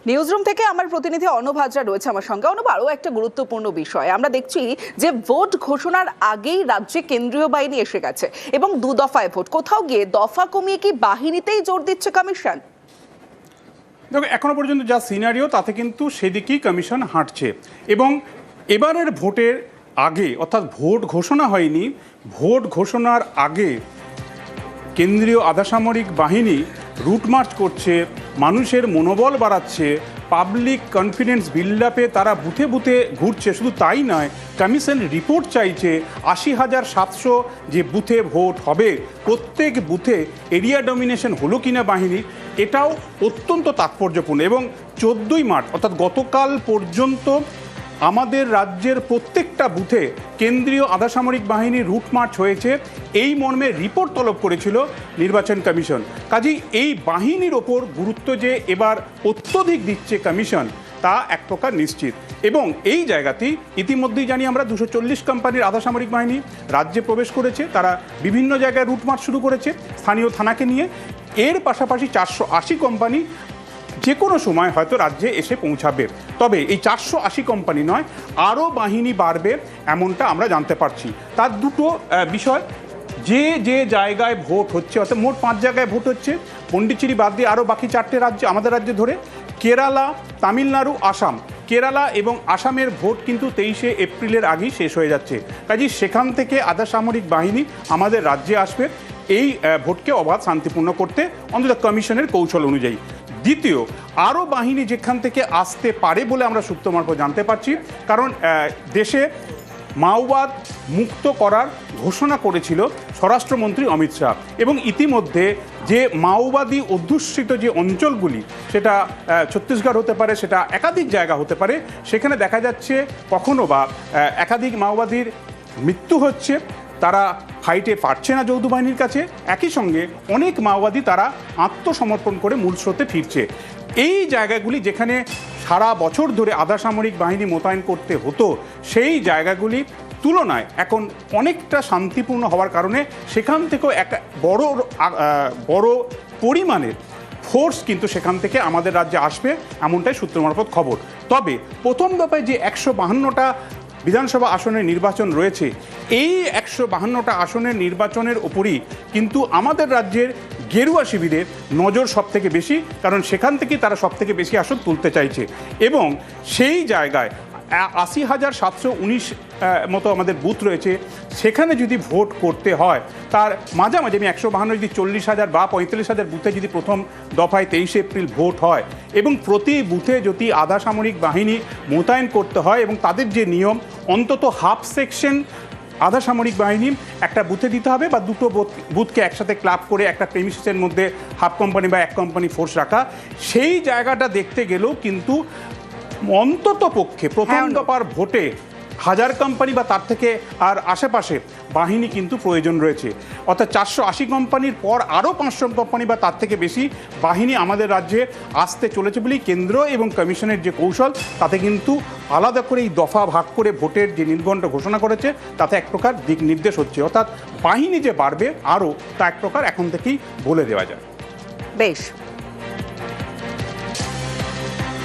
Newsroom থেকে আমার প্রতিনিধি অনুপ হাজরা রয়েছে আমার সঙ্গে। অনুপ, আরও একটা গুরুত্বপূর্ণ বিষয় আমরা দেখছি যে ভোট ঘোষণার আগেই রাজ্যে কেন্দ্রীয় বাহিনী এসে গেছে এবং দু দফায় ভোট, কোথাও গিয়ে দফা কমিয়ে কি বাহিনীতেই জোর দিচ্ছে কমিশন? দেখো, এখনো পর্যন্ত যা সিনারিও তাতে কিন্তু সেদিকেই কমিশন হাঁটছে। এবং এবারের ভোটের আগে, অর্থাৎ ভোট ঘোষণা হয়নি, ভোট ঘোষণার আগে কেন্দ্রীয় আধাসামরিক বাহিনী রুট মার্চ করছে, মানুষের মনোবল বাড়াচ্ছে, পাবলিক কনফিডেন্স বিল্ড আপে তারা বুথে বুথে ঘুরছে। শুধু তাই নয়, কমিশন রিপোর্ট চাইছে 80,700 যে বুথে ভোট হবে প্রত্যেক বুথে এরিয়া ডমিনেশন হলো কিনা বাহিনীর, এটাও অত্যন্ত তাৎপর্যপূর্ণ। এবং 14ই মার্চ অর্থাৎ গতকাল পর্যন্ত আমাদের রাজ্যের প্রত্যেকটা বুথে কেন্দ্রীয় আধাসামরিক বাহিনীর রুট মার্চ হয়েছে, এই মর্মে রিপোর্ট তলব করেছিল নির্বাচন কমিশন। কাজেই এই বাহিনীর ওপর গুরুত্ব যে এবার অত্যধিক দিচ্ছে কমিশন, তা এক প্রকার নিশ্চিত। এবং এই জায়গাতেই ইতিমধ্যেই জানি আমরা 240 কোম্পানির আধাসামরিক বাহিনী রাজ্যে প্রবেশ করেছে, তারা বিভিন্ন জায়গায় রুট মার্চ শুরু করেছে স্থানীয় থানাকে নিয়ে। এর পাশাপাশি 480 কোম্পানি যে কোনো সময় হয়তো রাজ্যে এসে পৌঁছাবে। তবে এই 480 কোম্পানি নয়, আরও বাহিনী বাড়বে এমনটা আমরা জানতে পারছি। তার দুটো বিষয়, যে যে জায়গায় ভোট হচ্ছে, অর্থাৎ মোট 5 জায়গায় ভোট হচ্ছে, পন্ডিচেরি বাদ দিয়ে আরও বাকি 4টে রাজ্যে, আমাদের রাজ্যে ধরে কেরালা, তামিলনাড়ু, আসাম। কেরালা এবং আসামের ভোট কিন্তু 23শে এপ্রিলের আগেই শেষ হয়ে যাচ্ছে। কাজেই সেখান থেকে আধাসামরিক বাহিনী আমাদের রাজ্যে আসবে এই ভোটকে অবাধ শান্তিপূর্ণ করতে, অন্তত কমিশনের কৌশল অনুযায়ী। দ্বিতীয়, আরও বাহিনী যেখান থেকে আসতে পারে বলে আমরা সূত্র মারফত জানতে পারছি, কারণ দেশে মাওবাদ মুক্ত করার ঘোষণা করেছিল স্বরাষ্ট্রমন্ত্রী অমিত শাহ। এবং ইতিমধ্যে যে মাওবাদী অধ্যুষিত যে অঞ্চলগুলি, সেটা ছত্তিশগড় হতে পারে, সেটা একাধিক জায়গা হতে পারে, সেখানে দেখা যাচ্ছে কখনো বা একাধিক মাওবাদীর মৃত্যু হচ্ছে, তারা ফাইটে পারছে না যৌথ বাহিনীর কাছে। একই সঙ্গে অনেক মাওবাদী তারা আত্মসমর্পণ করে মূল স্রোতে ফিরছে। এই জায়গাগুলি যেখানে সারা বছর ধরে আধাসামরিক বাহিনী মোতায়েন করতে হতো, সেই জায়গাগুলি তুলনায় এখন অনেকটা শান্তিপূর্ণ হওয়ার কারণে সেখান থেকেও একটা বড় পরিমাণের ফোর্স কিন্তু সেখান থেকে আমাদের রাজ্যে আসবে, এমনটাই সূত্র মারফত খবর। তবে প্রথম দফায় যে 152টা বিধানসভা আসনের নির্বাচন রয়েছে, এই 152টা আসনের নির্বাচনের উপরই কিন্তু আমাদের রাজ্যের গেরুয়া শিবিরের নজর সব থেকে বেশি, কারণ সেখান থেকেই তারা সব থেকে বেশি আসন তুলতে চাইছে। এবং সেই জায়গায় 80,719 মতো আমাদের বুথ রয়েছে, সেখানে যদি ভোট করতে হয় তার মাঝামাঝি, আমি 152 যদি 40,000 বা 45,000 বুথে যদি প্রথম দফায় 23শে এপ্রিল ভোট হয় এবং প্রতি বুথে যদি আধাসামরিক বাহিনী মোতায়েন করতে হয় এবং তাদের যে নিয়ম, অন্তত হাফ সেকশন আধাসামরিক বাহিনী একটা বুথে দিতে হবে, বা দুটো বুথকে একসাথে ক্লাব করে একটা প্রেমিসের মধ্যে হাফ কোম্পানি বা এক কোম্পানি ফোর্স রাখা, সেই জায়গাটা দেখতে গেলেও কিন্তু অন্তত পক্ষে প্রথম দফার ভোটে 1000 কোম্পানি বা তার থেকে আর আশেপাশে বাহিনী কিন্তু প্রয়োজন রয়েছে। অর্থাৎ 480 কোম্পানির পর আরও 500 কোম্পানি বা তার থেকে বেশি বাহিনী আমাদের রাজ্যে আসতে চলেছে বলেই কেন্দ্র এবং কমিশনের যে কৌশল, তাতে কিন্তু আলাদা করে এই দফা ভাগ করে ভোটের যে নির্ঘণ্ট ঘোষণা করেছে, তাতে এক প্রকার দিক নির্দেশ হচ্ছে। অর্থাৎ বাহিনী যে বাড়বে আরও, তা এক প্রকার এখন থেকেই বলে দেওয়া যায়। বেশ।